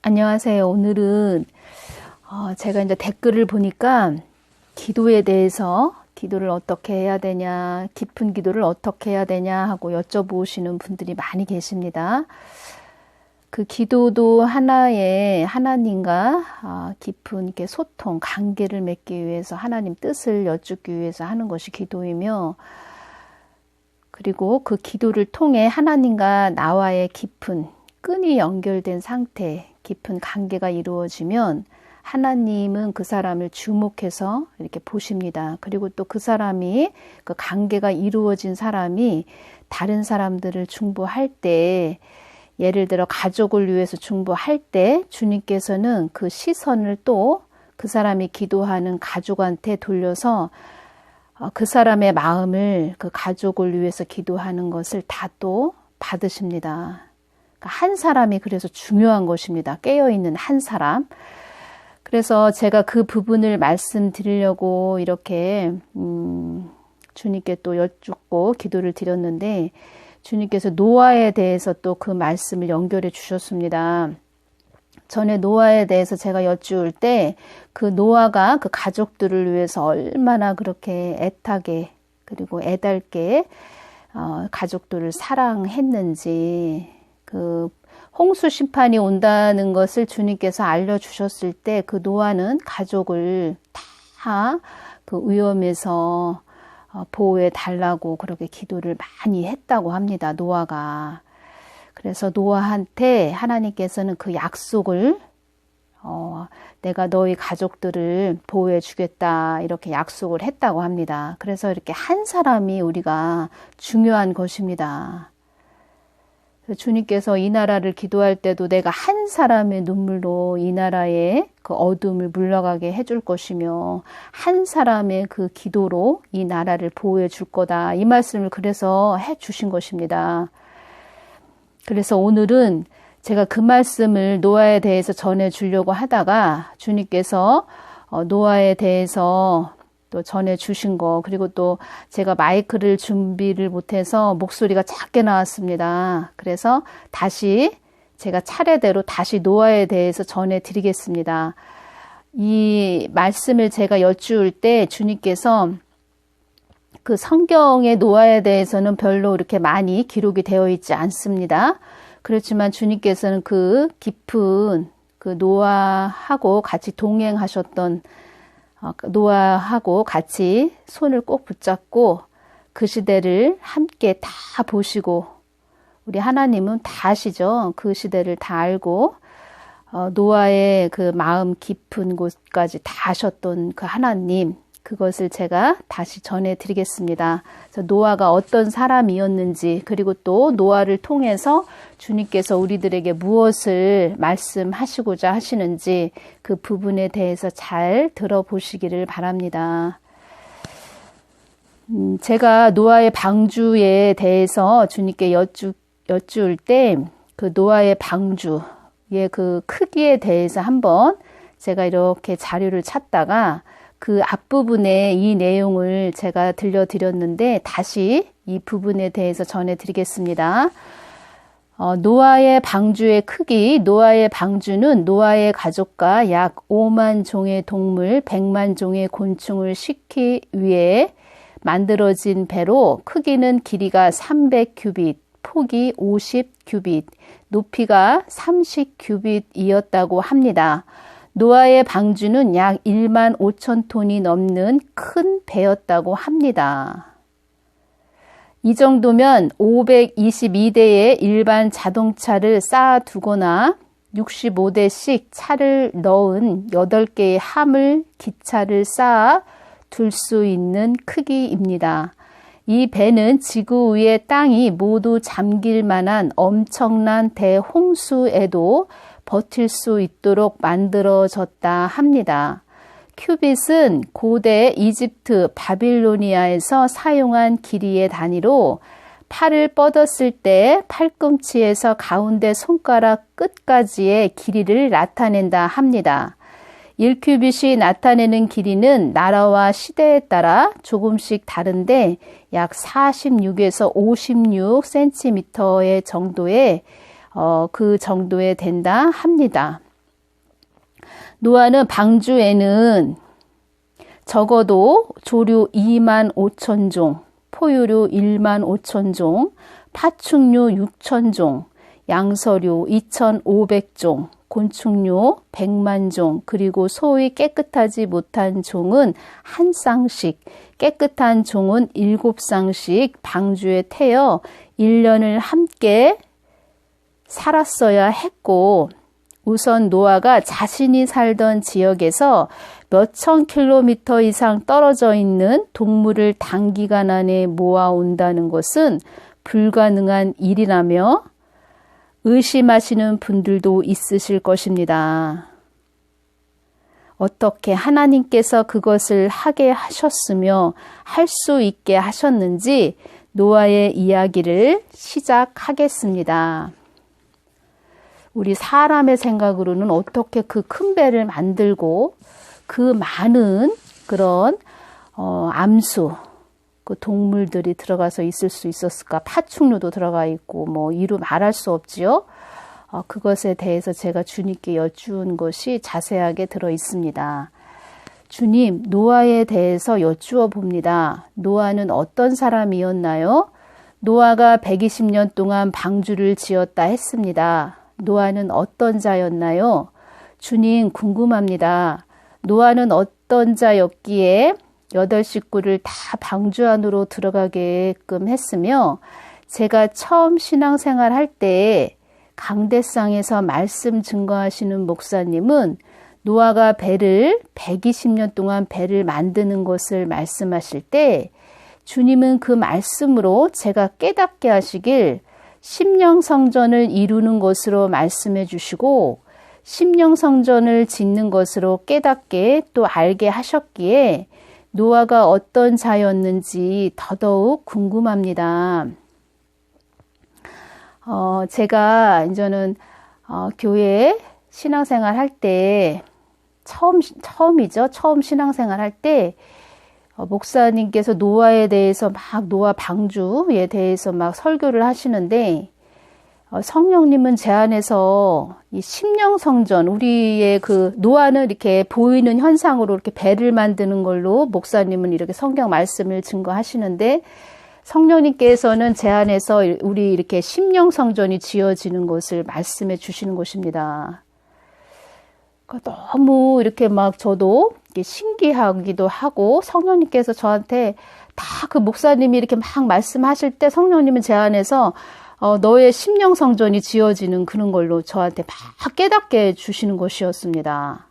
안녕하세요. 오늘은 제가 이제 댓글을 보니까 기도에 대해서 기도를 어떻게 해야 되냐, 깊은 기도를 어떻게 해야 되냐 하고 여쭤보시는 분들이 많이 계십니다. 그 기도도 하나의 하나님과 깊은 이렇게 소통, 관계를 맺기 위해서 하나님 뜻을 여쭙기 위해서 하는 것이 기도이며, 그리고 그 기도를 통해 하나님과 나와의 깊은 끈이 연결된 상태, 깊은 관계가 이루어지면 하나님은 그 사람을 주목해서 이렇게 보십니다. 그리고 또 그 사람이, 그 관계가 이루어진 사람이 다른 사람들을 중보할 때, 예를 들어 가족을 위해서 중보할 때 주님께서는 그 시선을 또 그 사람이 기도하는 가족한테 돌려서 그 사람의 마음을 그 가족을 위해서 기도하는 것을 다 또 받으십니다. 한 사람이 그래서 중요한 것입니다. 깨어있는 한 사람. 그래서 제가 그 부분을 말씀드리려고 이렇게 주님께 또 여쭙고 기도를 드렸는데, 주님께서 노아에 대해서 또 그 말씀을 연결해 주셨습니다. 전에 노아에 대해서 제가 여쭈을 때 그 노아가 그 가족들을 위해서 얼마나 그렇게 애타게 그리고 애달게 가족들을 사랑했는지, 그 홍수 심판이 온다는 것을 주님께서 알려주셨을 때 그 노아는 가족을 다 그 위험에서 보호해 달라고 그렇게 기도를 많이 했다고 합니다. 노아가. 그래서 노아한테 하나님께서는 그 약속을 내가 너희 가족들을 보호해 주겠다 이렇게 약속을 했다고 합니다. 그래서 이렇게 한 사람이 우리가 중요한 것입니다. 주님께서 이 나라를 기도할 때도 내가 한 사람의 눈물로 이 나라의 그 어둠을 물러가게 해줄 것이며 한 사람의 그 기도로 이 나라를 보호해 줄 거다. 이 말씀을 그래서 해 주신 것입니다. 그래서 오늘은 제가 그 말씀을 노아에 대해서 전해 주려고 하다가 주님께서 노아에 대해서 또 전해 주신 거, 그리고 또 제가 마이크를 준비를 못해서 목소리가 작게 나왔습니다. 그래서 다시 제가 차례대로 다시 노아에 대해서 전해 드리겠습니다. 이 말씀을 제가 여쭈을 때 주님께서 그 성경의 노아에 대해서는 별로 이렇게 많이 기록이 되어 있지 않습니다. 그렇지만 주님께서는 그 깊은 그 노아하고 같이 동행하셨던 노아하고 같이 손을 꼭 붙잡고 그 시대를 함께 다 보시고, 우리 하나님은 다 아시죠? 그 시대를 다 알고 노아의 그 마음 깊은 곳까지 다 아셨던 그 하나님, 그것을 제가 다시 전해드리겠습니다. 그래서 노아가 어떤 사람이었는지, 그리고 또 노아를 통해서 주님께서 우리들에게 무엇을 말씀하시고자 하시는지 그 부분에 대해서 잘 들어보시기를 바랍니다. 제가 노아의 방주에 대해서 주님께 여쭈을 때 그 노아의 방주의 그 크기에 대해서 한번 제가 이렇게 자료를 찾다가 그 앞부분에 이 내용을 제가 들려드렸는데 다시 이 부분에 대해서 전해드리겠습니다. 노아의 방주의 크기, 노아의 방주는 노아의 가족과 약 5만 종의 동물, 100만 종의 곤충을 싣기 위해 만들어진 배로 크기는 길이가 300규빗, 폭이 50규빗, 높이가 30규빗이었다고 합니다. 노아의 방주는 약 1만 5천 톤이 넘는 큰 배였다고 합니다. 이 정도면 522대의 일반 자동차를 쌓아두거나 65대씩 차를 넣은 8개의 화물 기차를 쌓아 둘 수 있는 크기입니다. 이 배는 지구 위의 땅이 모두 잠길 만한 엄청난 대홍수에도 버틸 수 있도록 만들어졌다 합니다. 큐빗은 고대 이집트 바빌로니아에서 사용한 길이의 단위로 팔을 뻗었을 때 팔꿈치에서 가운데 손가락 끝까지의 길이를 나타낸다 합니다. 1큐빗이 나타내는 길이는 나라와 시대에 따라 조금씩 다른데 약 46에서 56cm의 정도의 그 정도에 된다 합니다. 노아는 방주에는 적어도 조류 2만 5천 종, 포유류 1만 5천 종, 파충류 6천 종, 양서류 2,500종, 곤충류 100만 종, 그리고 소위 깨끗하지 못한 종은 한 쌍씩, 깨끗한 종은 7쌍씩 방주에 태여 1년을 함께 살았어야 했고, 우선 노아가 자신이 살던 지역에서 몇천 킬로미터 이상 떨어져 있는 동물을 단기간 안에 모아온다는 것은 불가능한 일이라며 의심하시는 분들도 있으실 것입니다. 어떻게 하나님께서 그것을 하게 하셨으며 할 수 있게 하셨는지 노아의 이야기를 시작하겠습니다. 우리 사람의 생각으로는 어떻게 그 큰 배를 만들고 그 많은 그런 암수, 그 동물들이 들어가서 있을 수 있었을까? 파충류도 들어가 있고 뭐 이루 말할 수 없지요. 그것에 대해서 제가 주님께 여쭈은 것이 자세하게 들어 있습니다. 주님, 노아에 대해서 여쭈어 봅니다. 노아는 어떤 사람이었나요? 노아가 120년 동안 방주를 지었다 했습니다. 노아는 어떤 자였나요? 주님, 궁금합니다. 노아는 어떤 자였기에 8 식구를 다 방주 안으로 들어가게끔 했으며, 제가 처음 신앙생활 할 때 강대상에서 말씀 증거하시는 목사님은 노아가 배를 120년 동안 배를 만드는 것을 말씀하실 때 주님은 그 말씀으로 제가 깨닫게 하시길 심령성전을 이루는 것으로 말씀해 주시고 심령성전을 짓는 것으로 깨닫게 또 알게 하셨기에 노아가 어떤 자였는지 더더욱 궁금합니다. 제가 이제는 교회 신앙생활 할 때 처음이죠. 처음 신앙생활 할 때 목사님께서 노아에 대해서 막 노아 방주에 대해서 막 설교를 하시는데 성령님은 제 안에서 이 심령성전, 우리의 그 노아는 이렇게 보이는 현상으로 이렇게 배를 만드는 걸로 목사님은 이렇게 성경 말씀을 증거하시는데 성령님께서는 제 안에서 우리 이렇게 심령성전이 지어지는 것을 말씀해 주시는 것입니다. 너무 이렇게 막 저도 신기하기도 하고 성령님께서 저한테 다 그 목사님이 이렇게 막 말씀하실 때 성령님은 제 안에서 너의 심령성전이 지어지는 그런 걸로 저한테 막 깨닫게 해주시는 것이었습니다.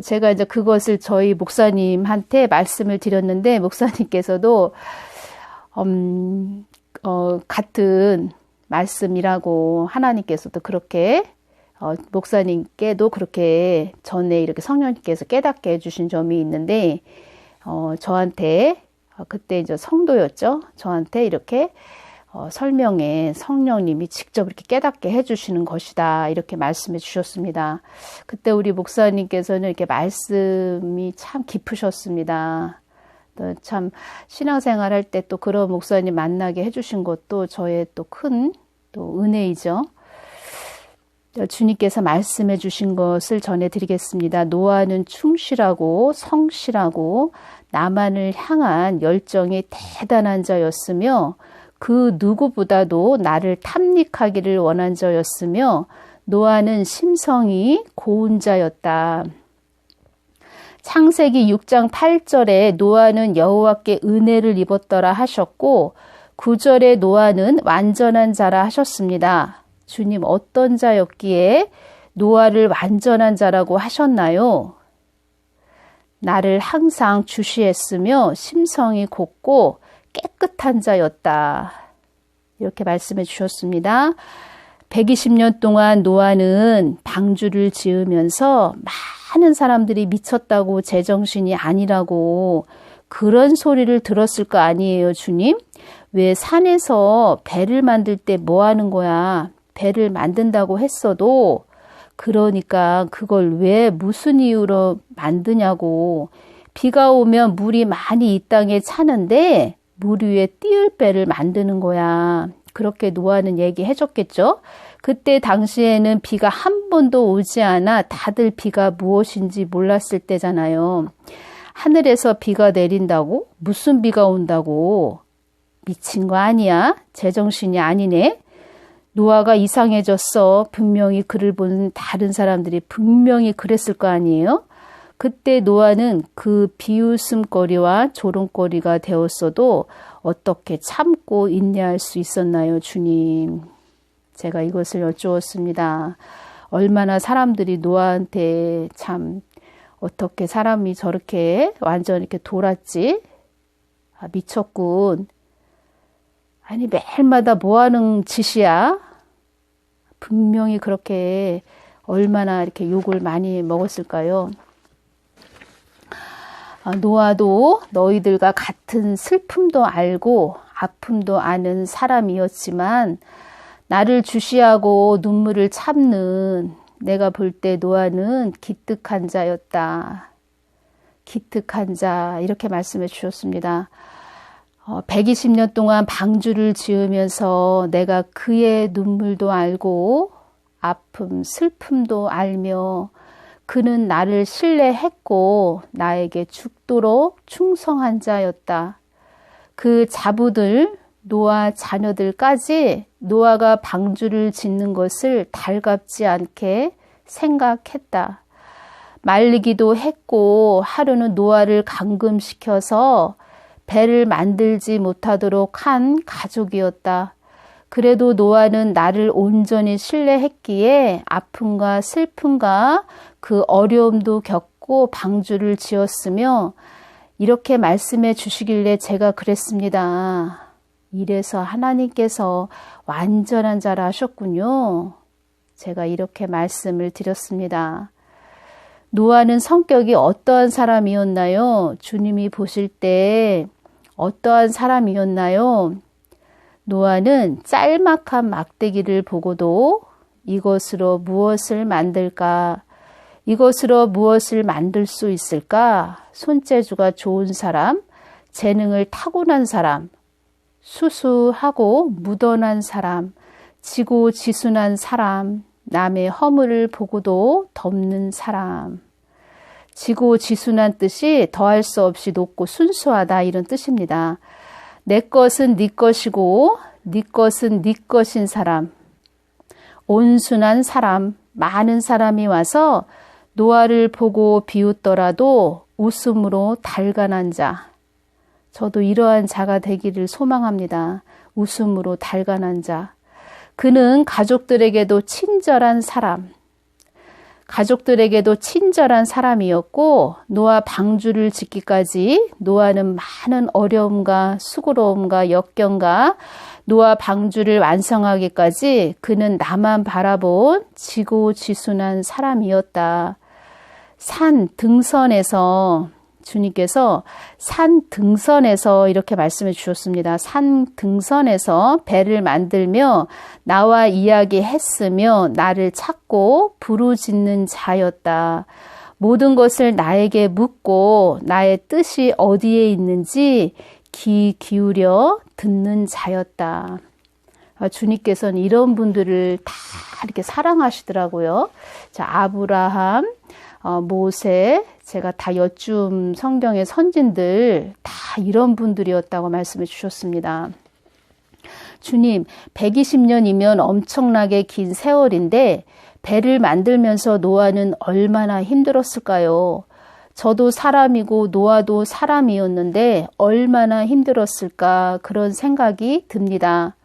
제가 이제 그것을 저희 목사님한테 말씀을 드렸는데 목사님께서도 같은 말씀이라고 하나님께서도 그렇게 목사님께도 그렇게 전에 이렇게 성령님께서 깨닫게 해주신 점이 있는데 저한테 그때 이제 성도였죠. 저한테 이렇게 설명에 성령님이 직접 이렇게 깨닫게 해주시는 것이다. 이렇게 말씀해 주셨습니다. 그때 우리 목사님께서는 이렇게 말씀이 참 깊으셨습니다. 또 참 신앙생활 할 때 또 그런 목사님 만나게 해주신 것도 저의 또 큰 또 은혜이죠. 주님께서 말씀해 주신 것을 전해드리겠습니다. 노아는 충실하고 성실하고 나만을 향한 열정이 대단한 자였으며 그 누구보다도 나를 탐닉하기를 원한 자였으며 노아는 심성이 고운 자였다. 창세기 6장 8절에 노아는 여호와께 은혜를 입었더라 하셨고 9절에 노아는 완전한 자라 하셨습니다. 주님 어떤 자였기에 노아를 완전한 자라고 하셨나요? 나를 항상 주시했으며 심성이 곱고 깨끗한 자였다. 이렇게 말씀해 주셨습니다. 120년 동안 노아는 방주를 지으면서 많은 사람들이 미쳤다고 제정신이 아니라고 그런 소리를 들었을 거 아니에요, 주님? 왜 산에서 배를 만들 때 뭐 하는 거야? 배를 만든다고 했어도 그러니까 그걸 왜 무슨 이유로 만드냐고. 비가 오면 물이 많이 이 땅에 차는데 물 위에 띄울 배를 만드는 거야. 그렇게 노아는 얘기해 줬겠죠. 그때 당시에는 비가 한 번도 오지 않아 다들 비가 무엇인지 몰랐을 때잖아요. 하늘에서 비가 내린다고? 무슨 비가 온다고? 미친 거 아니야? 제정신이 아니네? 노아가 이상해졌어. 분명히 그를 본 다른 사람들이 분명히 그랬을 거 아니에요? 그때 노아는 그 비웃음거리와 조롱거리가 되었어도 어떻게 참고 인내할 수 있었나요, 주님? 제가 이것을 여쭈었습니다. 얼마나 사람들이 노아한테 참 어떻게 사람이 저렇게 완전 이렇게 돌았지? 아, 미쳤군. 아니 매일마다 뭐하는 짓이야? 분명히 그렇게 얼마나 이렇게 욕을 많이 먹었을까요? 노아도 너희들과 같은 슬픔도 알고 아픔도 아는 사람이었지만 나를 주시하고 눈물을 참는 내가 볼 때 노아는 기특한 자였다. 기특한 자 이렇게 말씀해 주셨습니다. 120년 동안 방주를 지으면서 내가 그의 눈물도 알고 아픔, 슬픔도 알며 그는 나를 신뢰했고 나에게 죽도록 충성한 자였다. 그 자부들, 노아 자녀들까지 노아가 방주를 짓는 것을 달갑지 않게 생각했다. 말리기도 했고 하루는 노아를 감금시켜서 배를 만들지 못하도록 한 가족이었다. 그래도 노아는 나를 온전히 신뢰했기에 아픔과 슬픔과 그 어려움도 겪고 방주를 지었으며 이렇게 말씀해 주시길래 제가 그랬습니다. 이래서 하나님께서 완전한 자라 하셨군요. 제가 이렇게 말씀을 드렸습니다. 노아는 성격이 어떠한 사람이었나요? 주님이 보실 때 어떠한 사람이었나요? 노아는 짤막한 막대기를 보고도 이것으로 무엇을 만들까? 이것으로 무엇을 만들 수 있을까? 손재주가 좋은 사람, 재능을 타고난 사람, 수수하고 무던한 사람, 지고지순한 사람, 남의 허물을 보고도 덮는 사람. 지고지순한 뜻이 더할 수 없이 높고 순수하다 이런 뜻입니다. 내 것은 네 것이고 네 것은 네 것인 사람. 온순한 사람, 많은 사람이 와서 노아를 보고 비웃더라도 웃음으로 달관한 자. 저도 이러한 자가 되기를 소망합니다. 웃음으로 달관한 자. 그는 가족들에게도 친절한 사람. 가족들에게도 친절한 사람이었고 노아 방주를 짓기까지 노아는 많은 어려움과 수고로움과 역경과 노아 방주를 완성하기까지 그는 나만 바라본 지고지순한 사람이었다. 산 등선에서 주님께서 산 등선에서 이렇게 말씀해 주셨습니다. 산 등선에서 배를 만들며 나와 이야기했으며 나를 찾고 부르짖는 자였다. 모든 것을 나에게 묻고 나의 뜻이 어디에 있는지 귀 기울여 듣는 자였다. 주님께서는 이런 분들을 다 이렇게 사랑하시더라고요. 자, 아브라함, 모세, 제가 다 여쭈은 성경의 선진들 다 이런 분들이었다고 말씀해 주셨습니다. 주님, 120년이면 엄청나게 긴 세월인데 배를 만들면서 노아는 얼마나 힘들었을까요? 저도 사람이고 노아도 사람이었는데 얼마나 힘들었을까 그런 생각이 듭니다.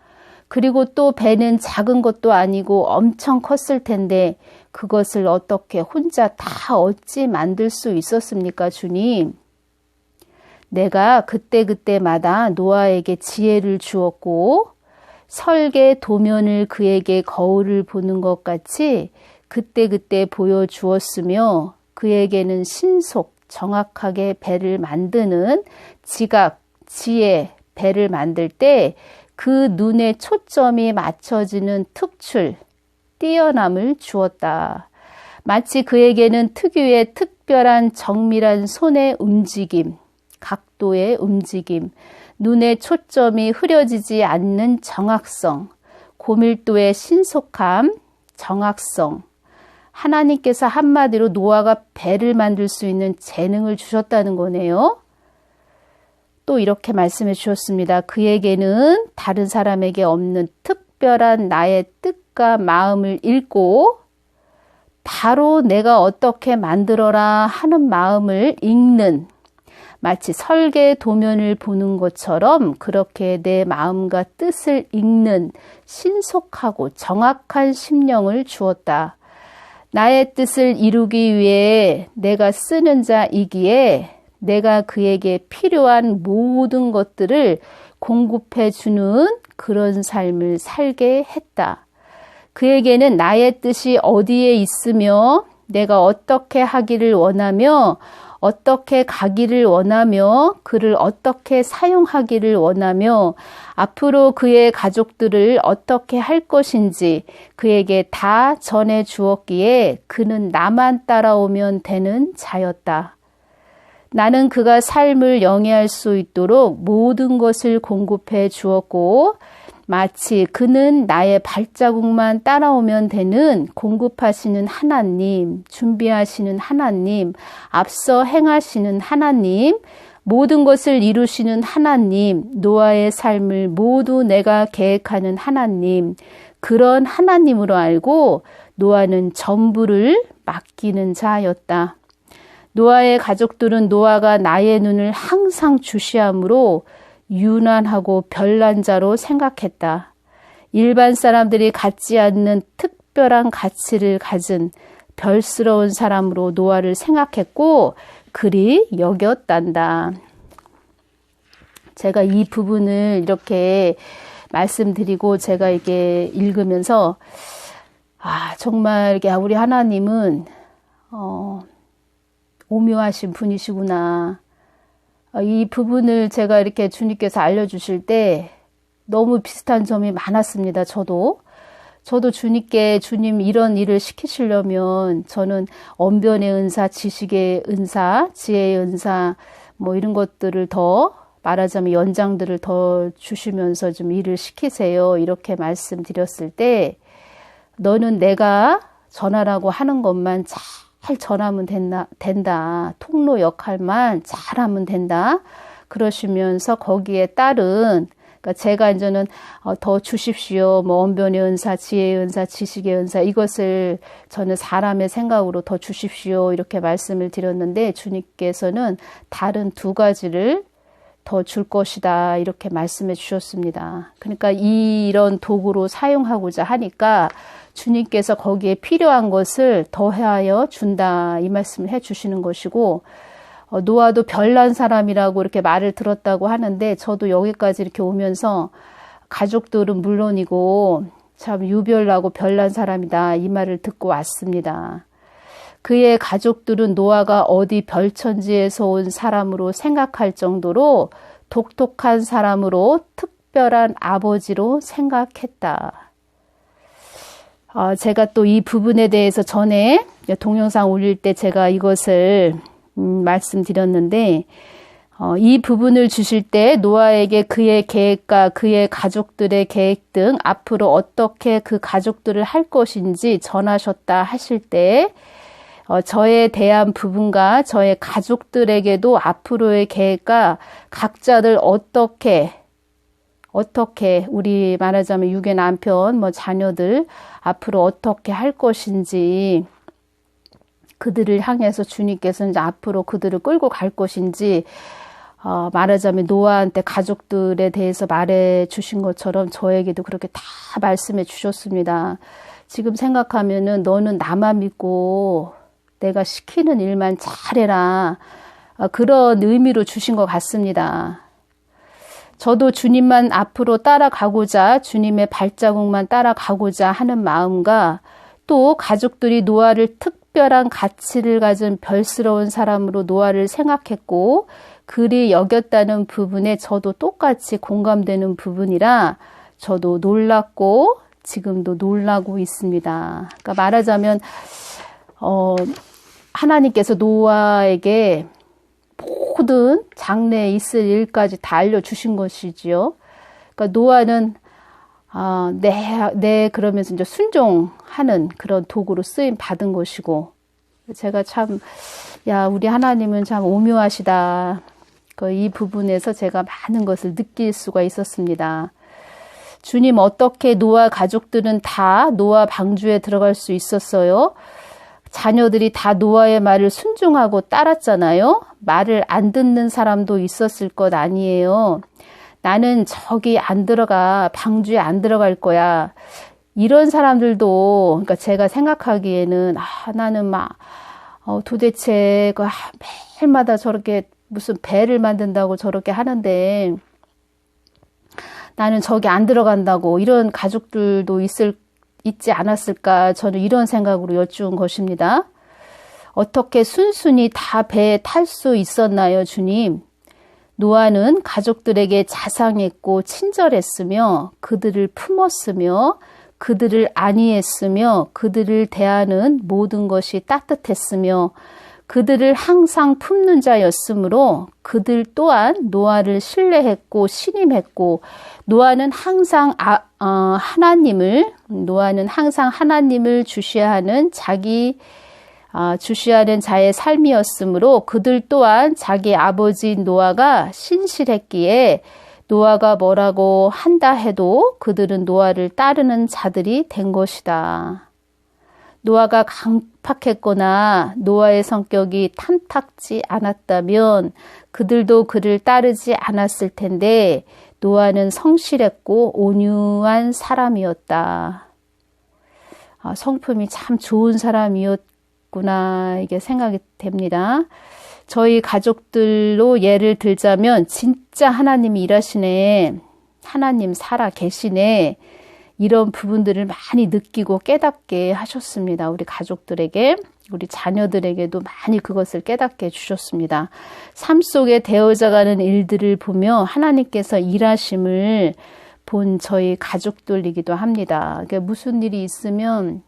그리고 또 배는 작은 것도 아니고 엄청 컸을 텐데 그것을 어떻게 혼자 다 어찌 만들 수 있었습니까, 주님? 내가 그때그때마다 노아에게 지혜를 주었고 설계 도면을 그에게 거울을 보는 것 같이 그때그때 보여주었으며 그에게는 신속, 정확하게 배를 만드는 지각, 지혜, 배를 만들 때 그 눈에 초점이 맞춰지는 특출, 뛰어남을 주었다. 마치 그에게는 특유의 특별한 정밀한 손의 움직임, 각도의 움직임, 눈의 초점이 흐려지지 않는 정확성, 고밀도의 신속함, 정확성. 하나님께서 한마디로 노아가 배를 만들 수 있는 재능을 주셨다는 거네요. 또 이렇게 말씀해 주셨습니다. 그에게는 다른 사람에게 없는 특별한 나의 뜻과 마음을 읽고 바로 내가 어떻게 만들어라 하는 마음을 읽는, 마치 설계 도면을 보는 것처럼 그렇게 내 마음과 뜻을 읽는 신속하고 정확한 심령을 주었다. 나의 뜻을 이루기 위해 내가 쓰는 자이기에 내가 그에게 필요한 모든 것들을 공급해 주는 그런 삶을 살게 했다. 그에게는 나의 뜻이 어디에 있으며 내가 어떻게 하기를 원하며 어떻게 가기를 원하며 그를 어떻게 사용하기를 원하며 앞으로 그의 가족들을 어떻게 할 것인지 그에게 다 전해 주었기에 그는 나만 따라오면 되는 자였다. 나는 그가 삶을 영위할 수 있도록 모든 것을 공급해 주었고 마치 그는 나의 발자국만 따라오면 되는 공급하시는 하나님, 준비하시는 하나님, 앞서 행하시는 하나님, 모든 것을 이루시는 하나님, 노아의 삶을 모두 내가 계획하는 하나님, 그런 하나님으로 알고 노아는 전부를 맡기는 자였다. 노아의 가족들은 노아가 나의 눈을 항상 주시함으로 유난하고 별난 자로 생각했다. 일반 사람들이 갖지 않는 특별한 가치를 가진 별스러운 사람으로 노아를 생각했고 그리 여겼단다. 제가 이 부분을 이렇게 말씀드리고 제가 이게 읽으면서 정말 이게 우리 하나님은 오묘하신 분이시구나. 이 부분을 제가 이렇게 주님께서 알려주실 때 너무 비슷한 점이 많았습니다. 저도 주님께 주님 이런 일을 시키시려면 저는 언변의 은사, 지식의 은사, 지혜의 은사 뭐 이런 것들을 더 말하자면 연장들을 더 주시면서 좀 일을 시키세요. 이렇게 말씀드렸을 때 너는 내가 전하라고 하는 것만 잘 전하면 된다. 통로 역할만 잘하면 된다. 그러시면서 거기에 따른 그러니까 제가 이제는 더 주십시오. 뭐 언변의 은사, 지혜의 은사, 지식의 은사 이것을 저는 사람의 생각으로 더 주십시오. 이렇게 말씀을 드렸는데 주님께서는 다른 두 가지를 더 줄 것이다. 이렇게 말씀해 주셨습니다. 그러니까 이런 도구로 사용하고자 하니까 주님께서 거기에 필요한 것을 더하여 준다. 이 말씀을 해 주시는 것이고 노아도 별난 사람이라고 이렇게 말을 들었다고 하는데 저도 여기까지 이렇게 오면서 가족들은 물론이고 참 유별나고 별난 사람이다. 이 말을 듣고 왔습니다. 그의 가족들은 노아가 어디 별천지에서 온 사람으로 생각할 정도로 독특한 사람으로 특별한 아버지로 생각했다. 제가 또 이 부분에 대해서 전에 동영상 올릴 때 제가 이것을 말씀드렸는데 이 부분을 주실 때 노아에게 그의 계획과 그의 가족들의 계획 등 앞으로 어떻게 그 가족들을 할 것인지 전하셨다 하실 때 저에 대한 부분과 저의 가족들에게도 앞으로의 계획과 각자들 어떻게 우리 말하자면 육의 남편, 뭐 자녀들 앞으로 어떻게 할 것인지 그들을 향해서 주님께서는 이제 앞으로 그들을 끌고 갈 것인지 말하자면 노아한테 가족들에 대해서 말해 주신 것처럼 저에게도 그렇게 다 말씀해 주셨습니다. 지금 생각하면은 너는 나만 믿고 내가 시키는 일만 잘해라. 그런 의미로 주신 것 같습니다. 저도 주님만 앞으로 따라가고자 주님의 발자국만 따라가고자 하는 마음과 또 가족들이 노아를 특별한 가치를 가진 별스러운 사람으로 노아를 생각했고 그리 여겼다는 부분에 저도 똑같이 공감되는 부분이라 저도 놀랐고 지금도 놀라고 있습니다. 그러니까 말하자면 하나님께서 노아에게 모든 장래에 있을 일까지 다 알려주신 것이지요. 그러니까 노아는 그러면서 이제 순종하는 그런 도구로 쓰임 받은 것이고, 제가 참, 우리 하나님은 참 오묘하시다. 이 부분에서 제가 많은 것을 느낄 수가 있었습니다. 주님, 어떻게 노아 가족들은 다 노아 방주에 들어갈 수 있었어요? 자녀들이 다 노아의 말을 순종하고 따랐잖아요. 말을 안 듣는 사람도 있었을 것 아니에요. 나는 저기 안 들어가, 방주에 안 들어갈 거야. 이런 사람들도, 그러니까 제가 생각하기에는, 나는 도대체, 매일마다 저렇게 무슨 배를 만든다고 저렇게 하는데, 나는 저기 안 들어간다고, 이런 가족들도 있지 않았을까, 저는 이런 생각으로 여쭈은 것입니다. 어떻게 순순히 다 배에 탈 수 있었나요, 주님? 노아는 가족들에게 자상했고 친절했으며 그들을 품었으며 그들을 안위했으며 그들을 대하는 모든 것이 따뜻했으며 그들을 항상 품는 자였으므로 그들 또한 노아를 신뢰했고 신임했고 노아는 항상 하나님을 주시하는 주시하는 자의 삶이었으므로 그들 또한 자기 아버지 노아가 신실했기에 노아가 뭐라고 한다 해도 그들은 노아를 따르는 자들이 된 것이다. 노아가 강팍했거나 노아의 성격이 탐탁지 않았다면 그들도 그를 따르지 않았을 텐데 노아는 성실했고 온유한 사람이었다. 성품이 참 좋은 사람이었구나 이게 생각이 됩니다. 저희 가족들로 예를 들자면 진짜 하나님이 일하시네. 하나님 살아 계시네. 이런 부분들을 많이 느끼고 깨닫게 하셨습니다. 우리 가족들에게, 우리 자녀들에게도 많이 그것을 깨닫게 해주셨습니다. 삶 속에 되어져가는 일들을 보며 하나님께서 일하심을 본 저희 가족들이기도 합니다. 무슨 일이 있으면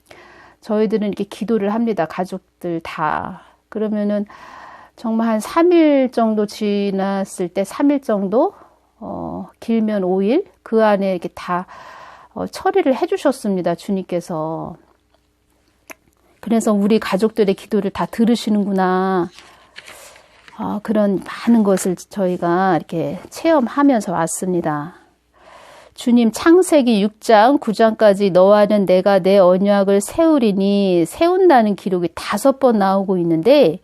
저희들은 이렇게 기도를 합니다. 가족들 다. 그러면은 정말 한 3일 정도 지났을 때 3일 정도, 길면 5일 그 안에 이렇게 다 처리를 해주셨습니다. 주님께서. 그래서 우리 가족들의 기도를 다 들으시는구나. 그런 많은 것을 저희가 이렇게 체험하면서 왔습니다. 주님 창세기 6장 9장까지 너와는 내가 내 언약을 세우리니 세운다는 기록이 5번 나오고 있는데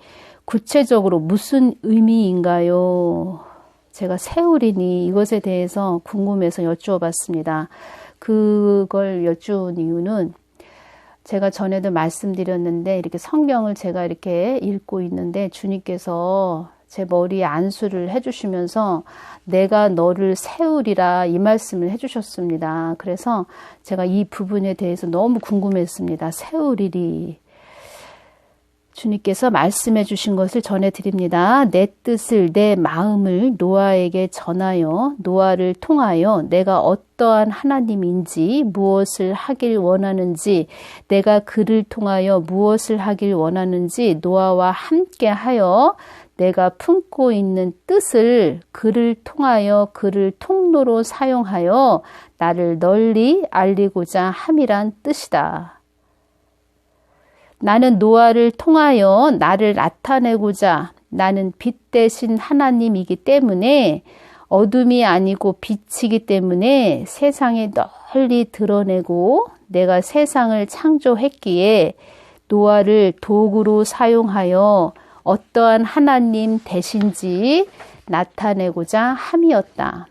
구체적으로 무슨 의미인가요? 제가 세우리니 이것에 대해서 궁금해서 여쭈어 봤습니다. 그걸 여쭈은 이유는 제가 전에도 말씀드렸는데 이렇게 성경을 제가 이렇게 읽고 있는데 주님께서 제 머리에 안수를 해주시면서 내가 너를 세우리라 이 말씀을 해주셨습니다. 그래서 제가 이 부분에 대해서 너무 궁금했습니다. 세우리리. 주님께서 말씀해 주신 것을 전해드립니다. 내 뜻을 내 마음을 노아에게 전하여 노아를 통하여 내가 어떠한 하나님인지 무엇을 하길 원하는지 내가 그를 통하여 무엇을 하길 원하는지 노아와 함께하여 내가 품고 있는 뜻을 그를 통하여 그를 통로로 사용하여 나를 널리 알리고자 함이란 뜻이다. 나는 노아를 통하여 나를 나타내고자 나는 빛 대신 하나님이기 때문에 어둠이 아니고 빛이기 때문에 세상에 널리 드러내고 내가 세상을 창조했기에 노아를 도구로 사용하여 어떠한 하나님 되신지 나타내고자 함이었다.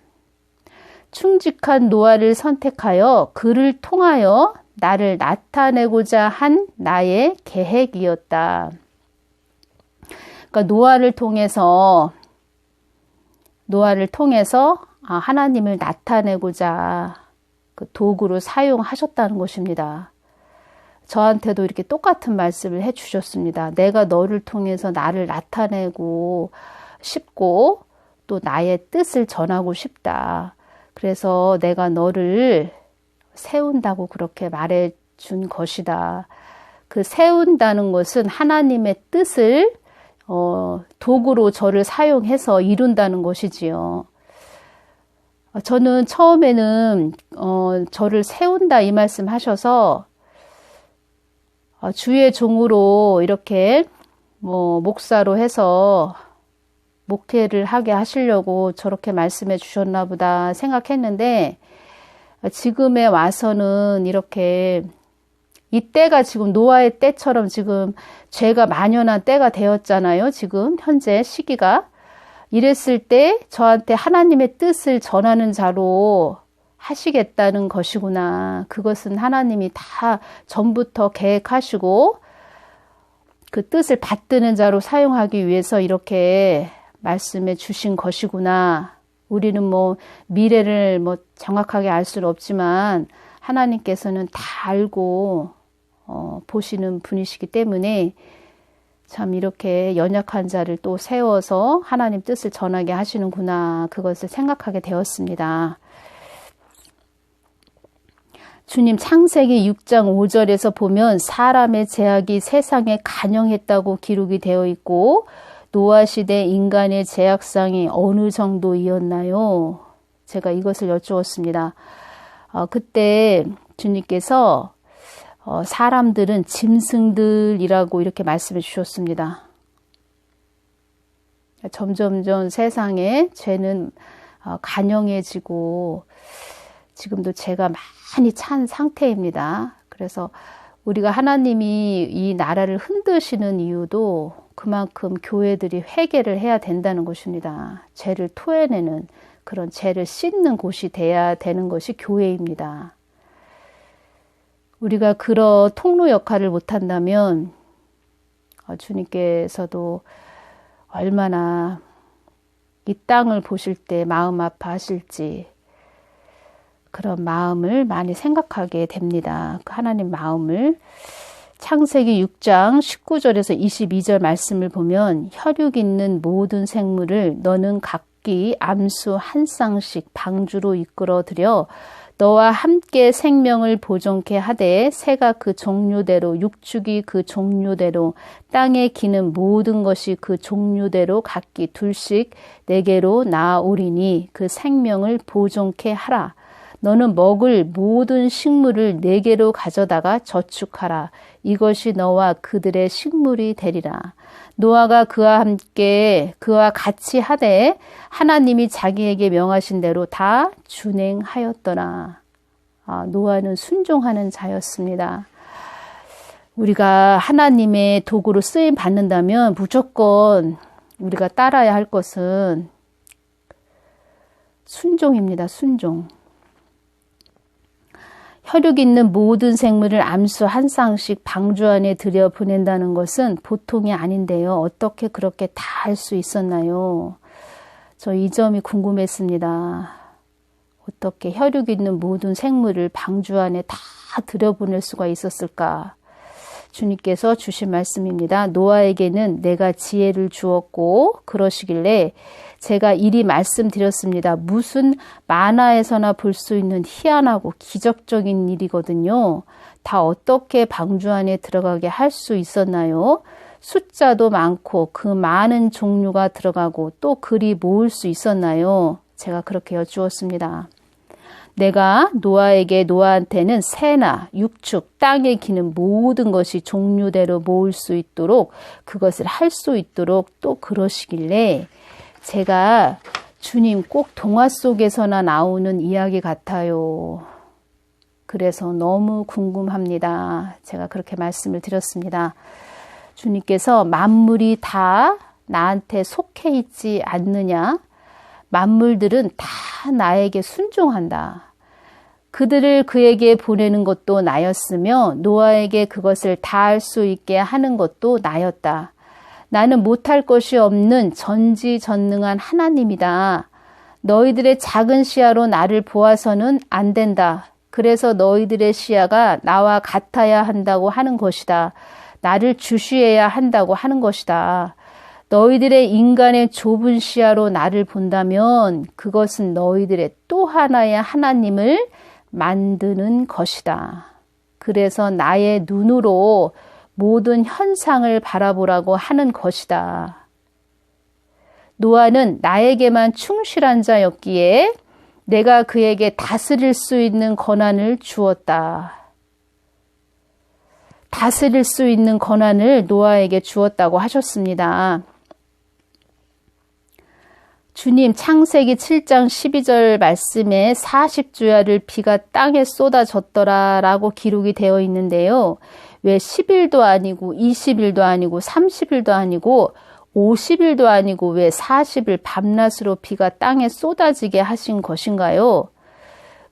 충직한 노아를 선택하여 그를 통하여 나를 나타내고자 한 나의 계획이었다. 그러니까 노아를 통해서 하나님을 나타내고자 그 도구로 사용하셨다는 것입니다. 저한테도 이렇게 똑같은 말씀을 해주셨습니다. 내가 너를 통해서 나를 나타내고 싶고 또 나의 뜻을 전하고 싶다. 그래서 내가 너를 세운다고 그렇게 말해준 것이다. 그 세운다는 것은 하나님의 뜻을 도구로 저를 사용해서 이룬다는 것이지요. 저는 처음에는 저를 세운다 이 말씀 하셔서 주의 종으로 이렇게 목사로 해서 목회를 하게 하시려고 저렇게 말씀해 주셨나 보다 생각했는데, 지금에 와서는 이렇게 이 때가 지금 노아의 때처럼 지금 죄가 만연한 때가 되었잖아요. 지금 현재 시기가. 이랬을 때 저한테 하나님의 뜻을 전하는 자로 하시겠다는 것이구나. 그것은 하나님이 다 전부터 계획하시고 그 뜻을 받드는 자로 사용하기 위해서 이렇게 말씀해 주신 것이구나. 우리는 미래를 정확하게 알 수는 없지만 하나님께서는 다 알고 보시는 분이시기 때문에 참 이렇게 연약한 자를 또 세워서 하나님 뜻을 전하게 하시는구나. 그것을 생각하게 되었습니다. 주님 창세기 6장 5절에서 보면 사람의 죄악이 세상에 간영했다고 기록이 되어 있고, 노아 시대 인간의 죄악상이 어느 정도이었나요? 제가 이것을 여쭈었습니다. 그때 주님께서 사람들은 짐승들이라고 이렇게 말씀해 주셨습니다. 점점점 세상에 죄는 간영해지고 지금도 죄가 많이 찬 상태입니다. 그래서 우리가 하나님이 이 나라를 흔드시는 이유도 그만큼 교회들이 회개를 해야 된다는 것입니다. 죄를 토해내는 그런 죄를 씻는 곳이 돼야 되는 것이 교회입니다. 우리가 그런 통로 역할을 못한다면 주님께서도 얼마나 이 땅을 보실 때 마음 아파하실지 그런 마음을 많이 생각하게 됩니다. 그 하나님 마음을. 창세기 6장 19절에서 22절 말씀을 보면 혈육 있는 모든 생물을 너는 각기 암수 한 쌍씩 방주로 이끌어들여 너와 함께 생명을 보존케 하되 새가 그 종류대로 육축이 그 종류대로 땅에 기는 모든 것이 그 종류대로 각기 둘씩 내게로 나아오리니 그 생명을 보존케 하라. 너는 먹을 모든 식물을 내게로 가져다가 저축하라. 이것이 너와 그들의 식물이 되리라. 노아가 그와 같이 하되 하나님이 자기에게 명하신 대로 다 준행하였더라. 노아는 순종하는 자였습니다. 우리가 하나님의 도구로 쓰임 받는다면 무조건 우리가 따라야 할 것은 순종입니다. 순종. 혈육 있는 모든 생물을 암수 한 쌍씩 방주 안에 들여 보낸다는 것은 보통이 아닌데요. 어떻게 그렇게 다 할 수 있었나요? 저 이 점이 궁금했습니다. 어떻게 혈육 있는 모든 생물을 방주 안에 다 들여보낼 수가 있었을까? 주님께서 주신 말씀입니다. 노아에게는 내가 지혜를 주었고 그러시길래 제가 이리 말씀드렸습니다. 무슨 만화에서나 볼 수 있는 희한하고 기적적인 일이거든요. 다 어떻게 방주 안에 들어가게 할 수 있었나요? 숫자도 많고 그 많은 종류가 들어가고 또 그리 모을 수 있었나요? 제가 그렇게 여쭈었습니다. 내가 노아한테는 새나 육축, 땅에 기는 모든 것이 종류대로 모을 수 있도록 그것을 할 수 있도록 또 그러시길래 제가 주님 꼭 동화 속에서나 나오는 이야기 같아요. 그래서 너무 궁금합니다. 제가 그렇게 말씀을 드렸습니다. 주님께서 만물이 다 나한테 속해 있지 않느냐? 만물들은 다 나에게 순종한다. 그들을 그에게 보내는 것도 나였으며 노아에게 그것을 다 할 수 있게 하는 것도 나였다. 나는 못할 것이 없는 전지전능한 하나님이다. 너희들의 작은 시야로 나를 보아서는 안 된다. 그래서 너희들의 시야가 나와 같아야 한다고 하는 것이다. 나를 주시해야 한다고 하는 것이다. 너희들의 인간의 좁은 시야로 나를 본다면 그것은 너희들의 또 하나의 하나님을 만드는 것이다. 그래서 나의 눈으로 모든 현상을 바라보라고 하는 것이다. 노아는 나에게만 충실한 자였기에 내가 그에게 다스릴 수 있는 권한을 주었다. 다스릴 수 있는 권한을 노아에게 주었다고 하셨습니다. 주님 창세기 7장 12절 말씀에 40주야를 비가 땅에 쏟아졌더라 라고 기록이 되어 있는데요. 왜 10일도 아니고 20일도 아니고 30일도 아니고 50일도 아니고 왜 40일 밤낮으로 비가 땅에 쏟아지게 하신 것인가요?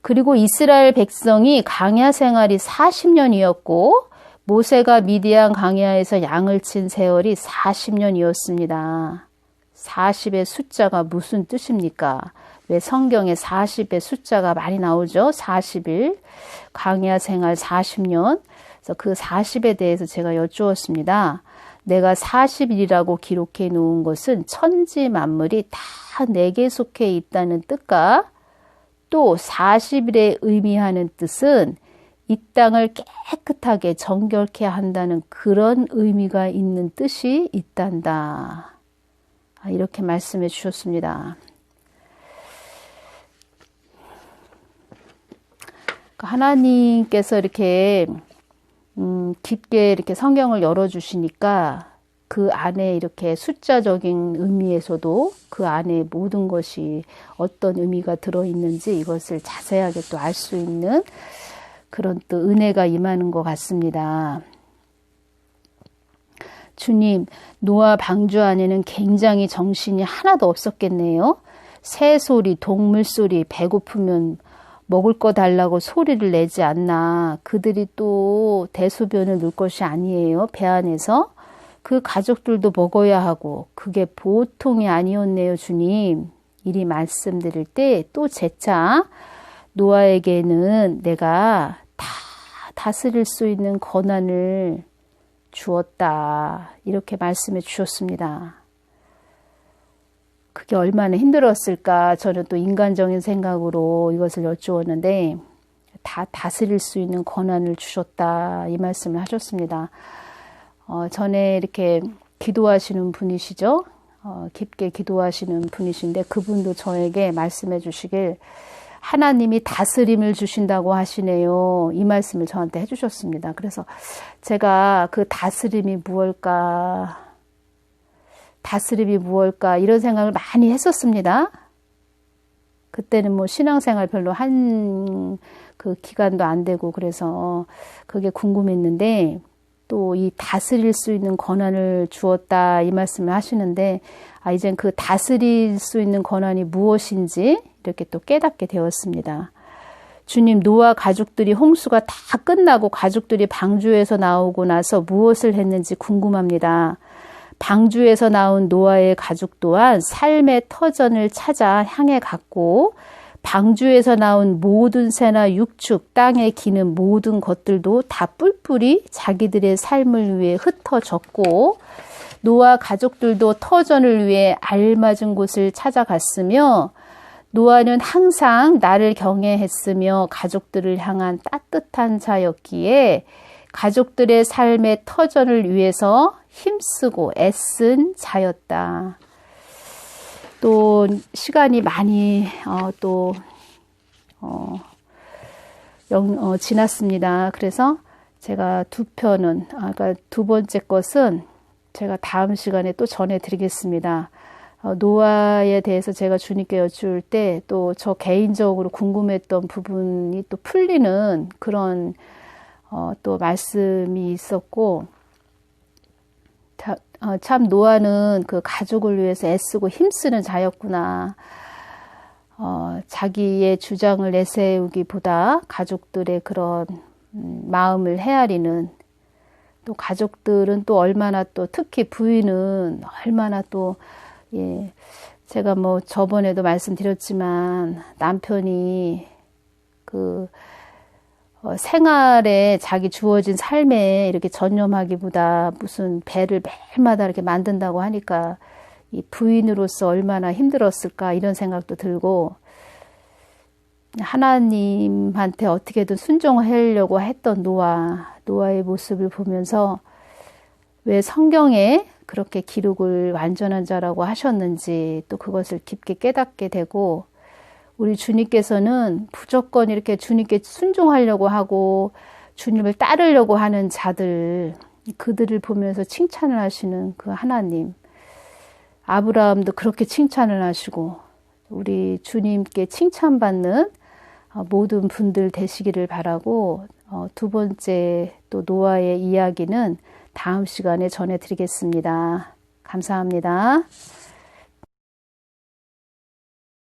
그리고 이스라엘 백성이 광야 생활이 40년이었고 모세가 미디안 광야에서 양을 친 세월이 40년이었습니다. 40의 숫자가 무슨 뜻입니까? 왜 성경에 40의 숫자가 많이 나오죠? 40일, 광야 생활 40년. 그래서 그 40에 대해서 제가 여쭈었습니다. 내가 40일이라고 기록해 놓은 것은 천지 만물이 다 내게 속해 있다는 뜻과 또 40일에 의미하는 뜻은 이 땅을 깨끗하게 정결케 한다는 그런 의미가 있는 뜻이 있단다. 이렇게 말씀해 주셨습니다. 하나님께서 이렇게 깊게 이렇게 성경을 열어주시니까 그 안에 이렇게 숫자적인 의미에서도 그 안에 모든 것이 어떤 의미가 들어있는지 이것을 자세하게 또 알 수 있는 그런 또 은혜가 임하는 것 같습니다. 주님, 노아 방주 안에는 굉장히 정신이 하나도 없었겠네요. 새 소리, 동물 소리, 배고프면 먹을 거 달라고 소리를 내지 않나. 그들이 또 대소변을 넣을 것이 아니에요. 배 안에서. 그 가족들도 먹어야 하고 그게 보통이 아니었네요, 주님. 이리 말씀드릴 때 또 재차 노아에게는 내가 다 다스릴 수 있는 권한을 주었다. 이렇게 말씀해 주셨습니다. 그게 얼마나 힘들었을까. 저는 또 인간적인 생각으로 이것을 여쭈었는데 다 다스릴 수 있는 권한을 주셨다. 이 말씀을 하셨습니다. 전에 이렇게 기도하시는 분이시죠. 깊게 기도하시는 분이신데 그분도 저에게 말씀해 주시길 하나님이 다스림을 주신다고 하시네요. 이 말씀을 저한테 해주셨습니다. 그래서 제가 그 다스림이 무엇일까? 다스림이 무엇일까? 이런 생각을 많이 했었습니다. 그때는 뭐 신앙생활 별로 한 그 기간도 안 되고 그래서 그게 궁금했는데 또 이 다스릴 수 있는 권한을 주었다 이 말씀을 하시는데 이젠 그 다스릴 수 있는 권한이 무엇인지 이렇게 또 깨닫게 되었습니다. 주님, 노아 가족들이 홍수가 다 끝나고 가족들이 방주에서 나오고 나서 무엇을 했는지 궁금합니다. 방주에서 나온 노아의 가족 또한 삶의 터전을 찾아 향해 갔고 방주에서 나온 모든 새나 육축, 땅에 기는 모든 것들도 다 뿔뿔이 자기들의 삶을 위해 흩어졌고 노아 가족들도 터전을 위해 알맞은 곳을 찾아갔으며 노아는 항상 나를 경외했으며 가족들을 향한 따뜻한 자였기에 가족들의 삶의 터전을 위해서 힘쓰고 애쓴 자였다. 또 시간이 많이 지났습니다. 그래서 제가 두 편은 그러니까 두 번째 것은 제가 다음 시간에 또 전해드리겠습니다. 노아에 대해서 제가 주님께 여쭈을 때 또 저 개인적으로 궁금했던 부분이 또 풀리는 그런 또 말씀이 있었고 참 노아는 그 가족을 위해서 애쓰고 힘쓰는 자였구나. 자기의 주장을 내세우기보다 가족들의 그런 마음을 헤아리는 또 가족들은 또 얼마나 또 특히 부인은 얼마나 또 제가 뭐 저번에도 말씀드렸지만 남편이 그 생활에 자기 주어진 삶에 이렇게 전념하기보다 무슨 배를 매일마다 이렇게 만든다고 하니까 이 부인으로서 얼마나 힘들었을까 이런 생각도 들고 하나님한테 어떻게든 순종하려고 했던 노아의 모습을 보면서 왜 성경에 그렇게 기록을 완전한 자라고 하셨는지 또 그것을 깊게 깨닫게 되고, 우리 주님께서는 무조건 이렇게 주님께 순종하려고 하고 주님을 따르려고 하는 자들, 그들을 보면서 칭찬을 하시는 그 하나님, 아브라함도 그렇게 칭찬을 하시고 우리 주님께 칭찬받는 모든 분들 되시기를 바라고, 두 번째 또 노아의 이야기는 다음 시간에 전해드리겠습니다. 감사합니다.